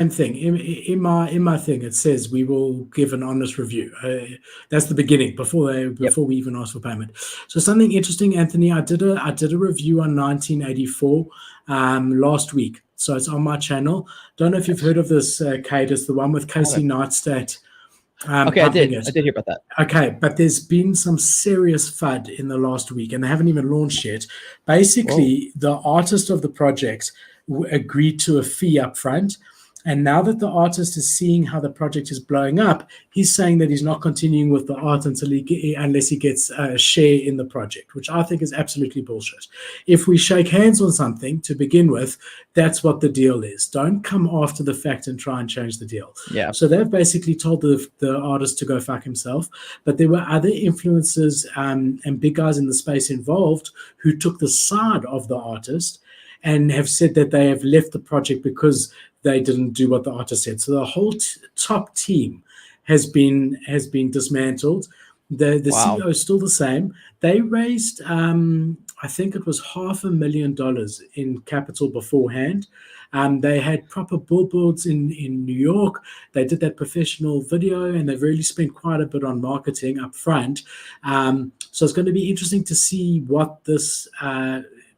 same thing in my thing. It says we will give an honest review. That's the beginning Yep. before we even ask for payment. So something interesting, Anthony. I did a review on 1984 last week. So it's on my channel. Don't know if you've Nice. heard of this, Kate. It's the one with I Casey haven't. Neistat Okay, I pumping did. it. I did hear about that. Okay, but there's been some serious FUD in the last week, and they haven't even launched yet. Whoa. Basically, the artist of the project agreed to a fee up front. And now that the artist is seeing how the project is blowing up, he's saying that he's not continuing with the art unless he gets a share in the project, which I think is absolutely bullshit. If we shake hands on something to begin with, that's what the deal is. Don't come after the fact and try and change the deal. Yeah. So they've basically told the artist to go fuck himself. But there were other influencers and big guys in the space involved who took the side of the artist and have said that they have left the project because they didn't do what the artist said. So the whole top team has been dismantled. The Wow. CEO is still the same. They raised, I think it was $500,000 in capital beforehand. They had proper billboards in New York. They did that professional video, and they've really spent quite a bit on marketing up front. So it's going to be interesting to see what this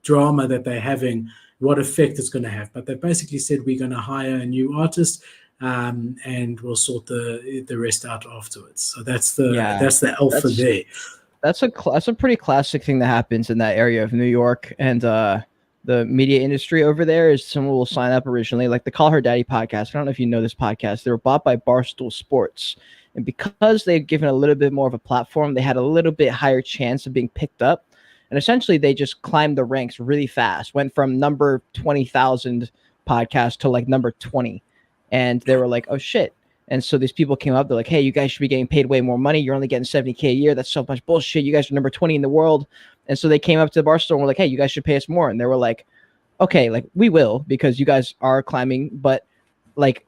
drama that they're having, what effect it's going to have. But they basically said we're going to hire a new artist, and we'll sort the rest out afterwards. So that's the Yeah. that's the alpha That's there. that's a pretty classic thing that happens in that area of New York and the media industry over there is someone will sign up originally, like the Call Her Daddy podcast. I don't know if you know this podcast. They were bought by Barstool Sports. And because they've given a little bit more of a platform, they had a little bit higher chance of being picked up. And essentially, they just climbed the ranks really fast, went from number 20,000 podcast to like number 20. And they were like, oh shit. And so these people came up, they're like, hey, you guys should be getting paid way more money. You're only getting 70K a year. That's so much bullshit. You guys are number 20 in the world. And so they came up to the Barstool and were like, hey, you guys should pay us more. And they were like, okay, like we will because you guys are climbing, but like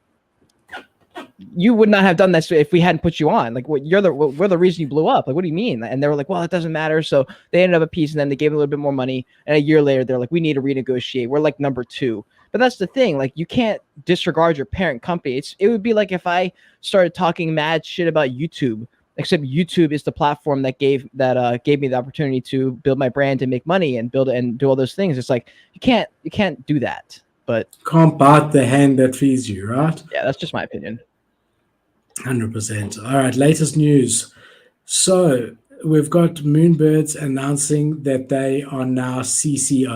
you would not have done that if we hadn't put you on. Like, we're the reason you blew up. Like, what do you mean? And they were like, well, it doesn't matter. So they ended up a piece, and then they gave a little bit more money. And a year later, they're like, we need to renegotiate. We're like number 2. But that's the thing. Like, you can't disregard your parent company. It would be like if I started talking mad shit about YouTube, except YouTube is the platform that gave me the opportunity to build my brand and make money and build and do all those things. It's like you can't do that. But Can't bite the hand that feeds you, right? yeah, that's just my opinion. 100%. All right, latest news. So we've got Moonbirds announcing that they are now CCO.